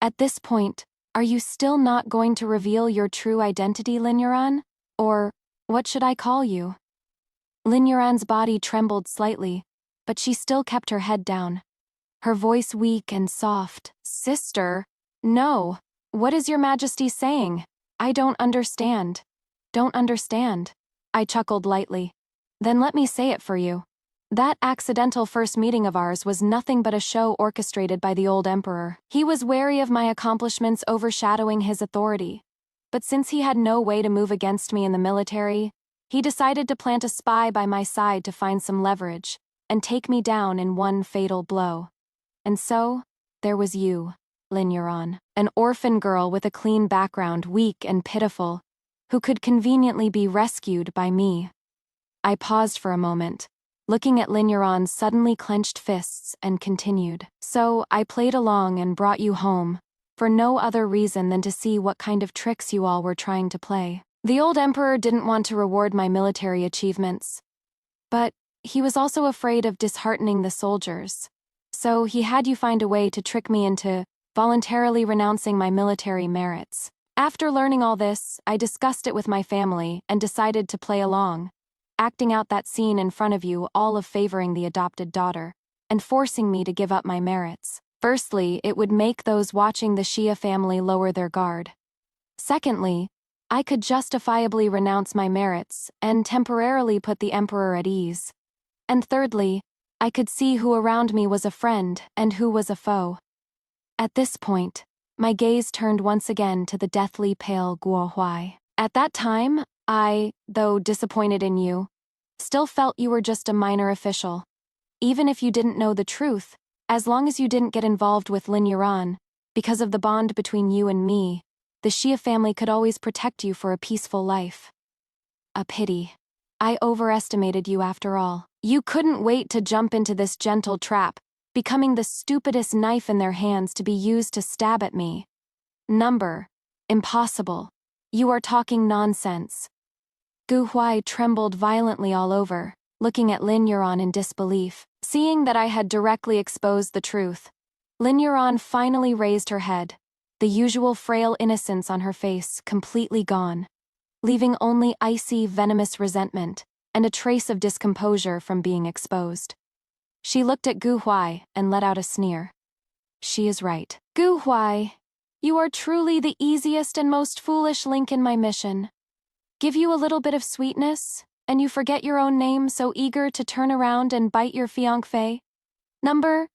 "At this point, are you still not going to reveal your true identity, Lin Yuran? Or, what should I call you?" Lin Yuran's body trembled slightly, but she still kept her head down. Her voice weak and soft. "Sister, no. What is your Majesty saying? I don't understand." "Don't understand?" I chuckled lightly. "Then let me say it for you. That accidental first meeting of ours was nothing but a show orchestrated by the old emperor. He was wary of my accomplishments overshadowing his authority. But since he had no way to move against me in the military, he decided to plant a spy by my side to find some leverage and take me down in one fatal blow. And so, there was you, Lin Yuran, an orphan girl with a clean background, weak and pitiful, who could conveniently be rescued by me." I paused for a moment, looking at Lin Yuran's suddenly clenched fists, and continued. "So I played along and brought you home, for no other reason than to see what kind of tricks you all were trying to play. The old emperor didn't want to reward my military achievements, but he was also afraid of disheartening the soldiers. So he had you find a way to trick me into voluntarily renouncing my military merits. After learning all this, I discussed it with my family and decided to play along, acting out that scene in front of you, all of favoring the adopted daughter and forcing me to give up my merits. Firstly, it would make those watching the Xia family lower their guard. Secondly, I could justifiably renounce my merits and temporarily put the emperor at ease. And thirdly, I could see who around me was a friend and who was a foe. At this point, my gaze turned once again to the deathly pale Guo Huai. At that time, I, though disappointed in you, still felt you were just a minor official. Even if you didn't know the truth, as long as you didn't get involved with Lin Yuran, because of the bond between you and me, the Xia family could always protect you for a peaceful life. A pity. I overestimated you after all. You couldn't wait to jump into this gentle trap, becoming the stupidest knife in their hands to be used to stab at me. Impossible. You are talking nonsense. Gu Huai trembled violently all over, looking at Lin Yuran in disbelief. Seeing that I had directly exposed the truth, Lin Yuran finally raised her head, the usual frail innocence on her face completely gone, leaving only icy, venomous resentment and a trace of discomposure from being exposed. She looked at Gu Huai and let out a sneer. She is right. Gu Huai, you are truly the easiest and most foolish link in my mission. Give you a little bit of sweetness, and you forget your own name, so eager to turn around and bite your fiancé. Number,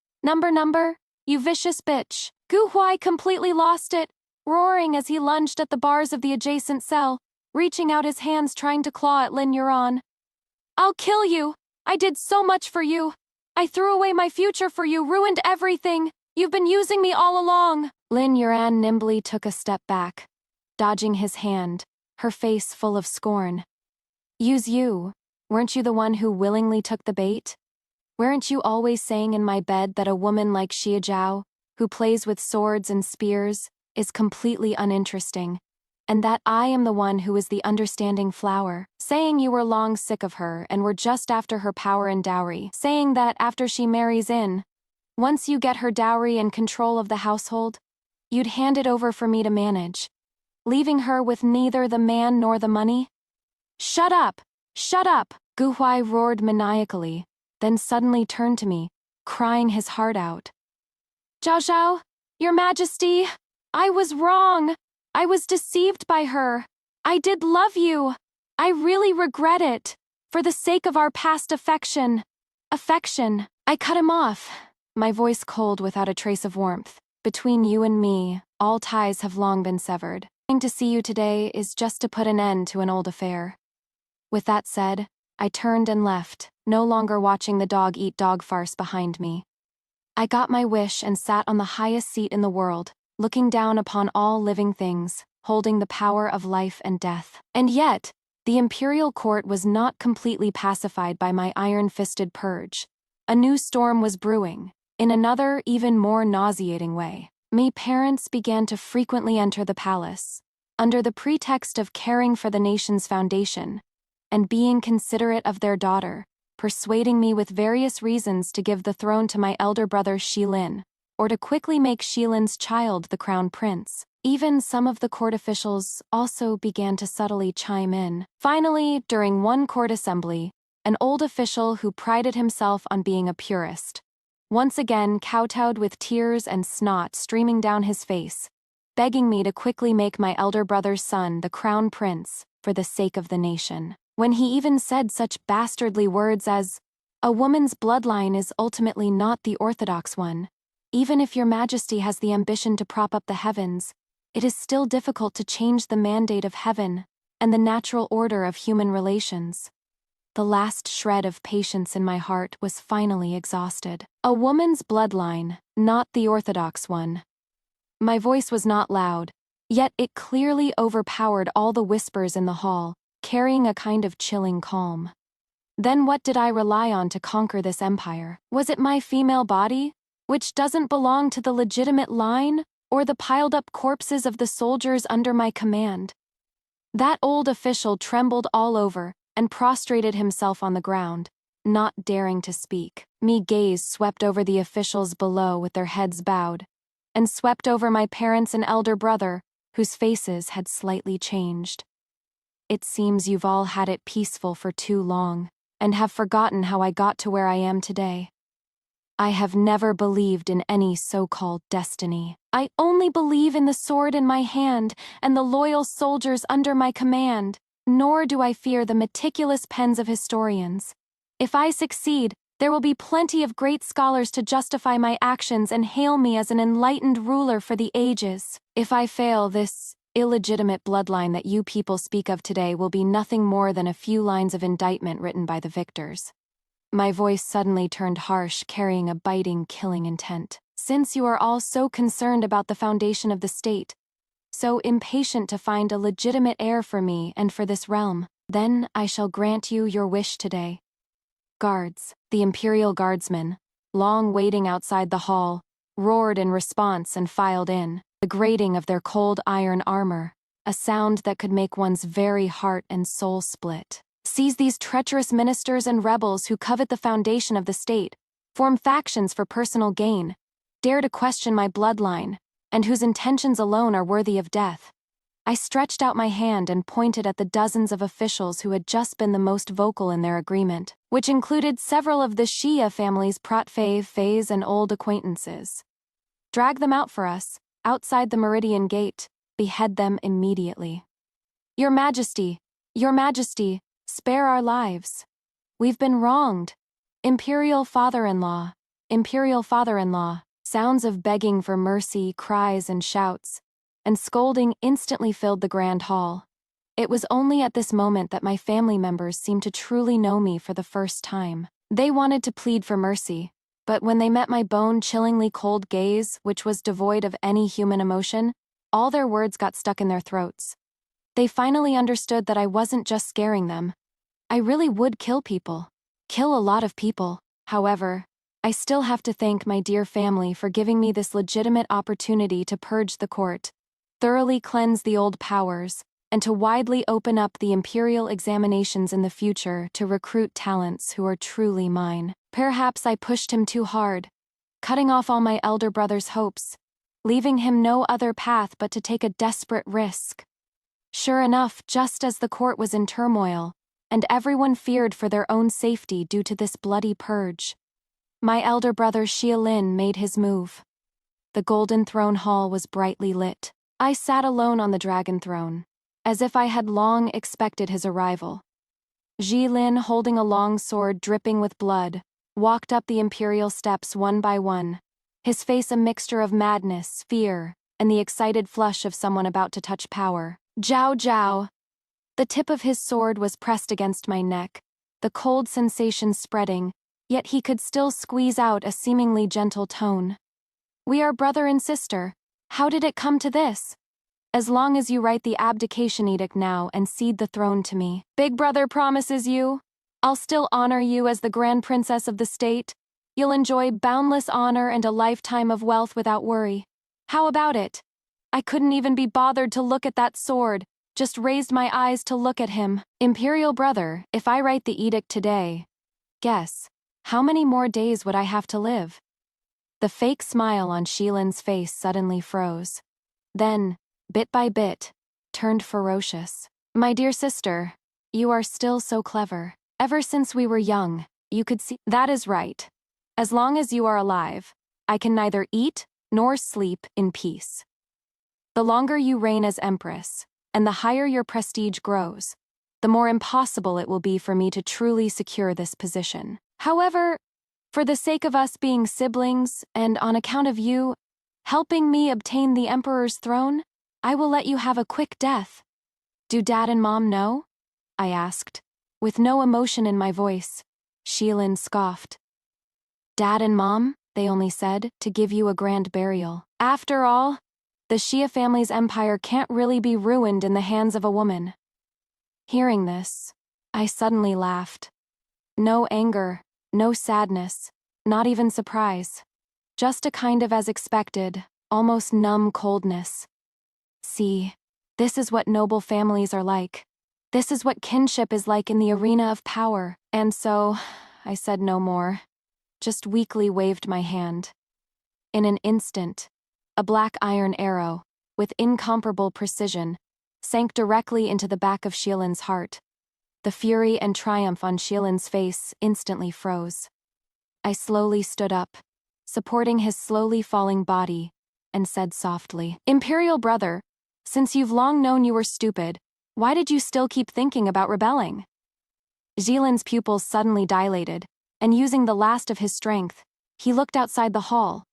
you vicious bitch. Gu Huai completely lost it, roaring as he lunged at the bars of the adjacent cell, reaching out his hands trying to claw at Lin Yuran. I'll kill you. I did so much for you. I threw away my future for you, ruined everything. You've been using me all along. Lin Yuran nimbly took a step back, dodging his hand, her face full of scorn. Use you? Weren't you the one who willingly took the bait? Weren't you always saying in my bed that a woman like Xia Zhao, who plays with swords and spears, is completely uninteresting, and that I am the one who is the understanding flower, saying you were long sick of her and were just after her power and dowry, saying that after she marries in, once you get her dowry and control of the household, you'd hand it over for me to manage, leaving her with neither the man nor the money? Shut up! Shut up! Gu Huai roared maniacally, then suddenly turned to me, crying his heart out. Zhao Zhao, Your Majesty, I was wrong. I was deceived by her. I did love you. I really regret it. For the sake of our past affection. Affection. I cut him off, my voice cold without a trace of warmth. Between you and me, all ties have long been severed. To see you today is just to put an end to an old affair. With that said, I turned and left, no longer watching the dog-eat-dog farce behind me. I got my wish and sat on the highest seat in the world, looking down upon all living things, holding the power of life and death. And yet, the Imperial court was not completely pacified by my iron-fisted purge. A new storm was brewing, in another, even more nauseating way. Parents began to frequently enter the palace, under the pretext of caring for the nation's foundation, and being considerate of their daughter, persuading me with various reasons to give the throne to my elder brother Xilin, or to quickly make Xilin's child the crown prince. Even some of the court officials also began to subtly chime in. Finally, during one court assembly, an old official who prided himself on being a purist, once again kowtowed with tears and snot streaming down his face, begging me to quickly make my elder brother's son the crown prince for the sake of the nation. When he even said such bastardly words as, "A woman's bloodline is ultimately not the orthodox one. Even if your majesty has the ambition to prop up the heavens, it is still difficult to change the mandate of heaven and the natural order of human relations." The last shred of patience in my heart was finally exhausted. A woman's bloodline, not the orthodox one. My voice was not loud, yet it clearly overpowered all the whispers in the hall, carrying a kind of chilling calm. Then what did I rely on to conquer this empire? Was it my female body, which doesn't belong to the legitimate line, or the piled-up corpses of the soldiers under my command. That old official trembled all over and prostrated himself on the ground, not daring to speak. My gaze swept over the officials below with their heads bowed, and swept over my parents and elder brother, whose faces had slightly changed. It seems you've all had it peaceful for too long, and have forgotten how I got to where I am today. I have never believed in any so-called destiny. I only believe in the sword in my hand and the loyal soldiers under my command, nor do I fear the meticulous pens of historians. If I succeed, there will be plenty of great scholars to justify my actions and hail me as an enlightened ruler for the ages. If I fail, this illegitimate bloodline that you people speak of today will be nothing more than a few lines of indictment written by the victors. My voice suddenly turned harsh, carrying a biting, killing intent. Since you are all so concerned about the foundation of the state, so impatient to find a legitimate heir for me and for this realm, then I shall grant you your wish today. Guards, the Imperial guardsmen, long waiting outside the hall, roared in response and filed in, the grating of their cold iron armor, a sound that could make one's very heart and soul split. Seize these treacherous ministers and rebels who covet the foundation of the state, form factions for personal gain, dare to question my bloodline, and whose intentions alone are worthy of death. I stretched out my hand and pointed at the dozens of officials who had just been the most vocal in their agreement, which included several of the Shia family's Fays and old acquaintances. Drag them out for us, outside the Meridian Gate, behead them immediately. Your Majesty, spare our lives. We've been wronged. Imperial father-in-law, sounds of begging for mercy, cries and shouts, and scolding instantly filled the grand hall. It was only at this moment that my family members seemed to truly know me for the first time. They wanted to plead for mercy, but when they met my bone-chillingly cold gaze, which was devoid of any human emotion, all their words got stuck in their throats. They finally understood that I wasn't just scaring them. I really would kill people. Kill a lot of people. However, I still have to thank my dear family for giving me this legitimate opportunity to purge the court, thoroughly cleanse the old powers, and to widely open up the Imperial examinations in the future to recruit talents who are truly mine. Perhaps I pushed him too hard, cutting off all my elder brother's hopes, leaving him no other path but to take a desperate risk. Sure enough, just as the court was in turmoil, and everyone feared for their own safety due to this bloody purge, my elder brother Xialin made his move. The Golden Throne Hall was brightly lit. I sat alone on the dragon throne, as if I had long expected his arrival. Xialin, holding a long sword dripping with blood, walked up the imperial steps one by one, his face a mixture of madness, fear, and the excited flush of someone about to touch power. Jiao Jiao! The tip of his sword was pressed against my neck, the cold sensation spreading, yet he could still squeeze out a seemingly gentle tone. We are brother and sister. How did it come to this? As long as you write the abdication edict now and cede the throne to me, Big Brother promises you, I'll still honor you as the Grand Princess of the state. You'll enjoy boundless honor and a lifetime of wealth without worry. How about it? I couldn't even be bothered to look at that sword, just raised my eyes to look at him. Imperial brother, if I write the edict today, guess, how many more days would I have to live? The fake smile on Xialin's face suddenly froze. Then, bit by bit, turned ferocious. My dear sister, you are still so clever. Ever since we were young, you could see— That is right. As long as you are alive, I can neither eat nor sleep in peace. The longer you reign as empress, and the higher your prestige grows, the more impossible it will be for me to truly secure this position. However, for the sake of us being siblings, and on account of you helping me obtain the Emperor's throne, I will let you have a quick death. Do Dad and Mom know? I asked, with no emotion in my voice. Xialin scoffed. Dad and Mom, they only said, to give you a grand burial. After all, the Xia family's empire can't really be ruined in the hands of a woman. Hearing this, I suddenly laughed. No anger, no sadness, not even surprise. Just a kind of as expected, almost numb coldness. See, this is what noble families are like. This is what kinship is like in the arena of power. And so, I said no more, just weakly waved my hand. In an instant, a black iron arrow, with incomparable precision, sank directly into the back of Shielin's heart. The fury and triumph on Shielin's face instantly froze. I slowly stood up, supporting his slowly falling body, and said softly, "Imperial brother, since you've long known you were stupid, why did you still keep thinking about rebelling?" Shielin's pupils suddenly dilated, and using the last of his strength, he looked outside the hall.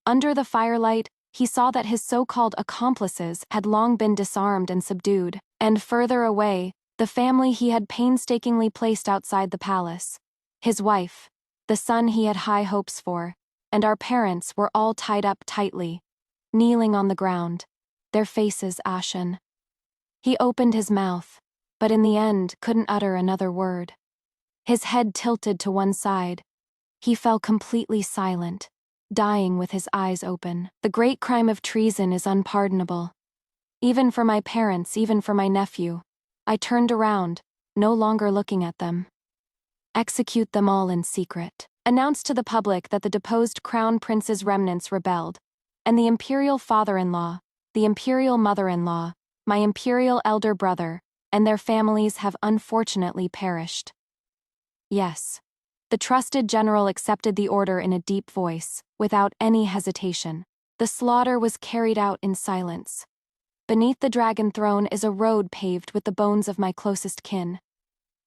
Under the firelight, he saw that his so-called accomplices had long been disarmed and subdued, and further away, the family he had painstakingly placed outside the palace, his wife, the son he had high hopes for, and our parents were all tied up tightly, kneeling on the ground, their faces ashen. He opened his mouth, but in the end couldn't utter another word. His head tilted to one side. He fell completely silent, dying with his eyes open. The great crime of treason is unpardonable. Even for my parents, even for my nephew. I turned around, no longer looking at them. Execute them all in secret. Announced to the public that the deposed crown prince's remnants rebelled, and the imperial father-in-law, the imperial mother-in-law, my imperial elder brother, and their families have unfortunately perished. Yes. The trusted general accepted the order in a deep voice, without any hesitation. The slaughter was carried out in silence. Beneath the dragon throne is a road paved with the bones of my closest kin.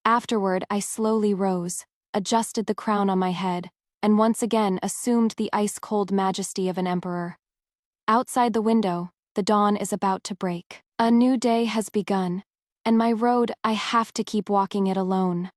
Afterward, I slowly rose, adjusted the crown on my head, and once again assumed the ice-cold majesty of an emperor. Outside the window, the dawn is about to break. A new day has begun, and my road, I have to keep walking it alone.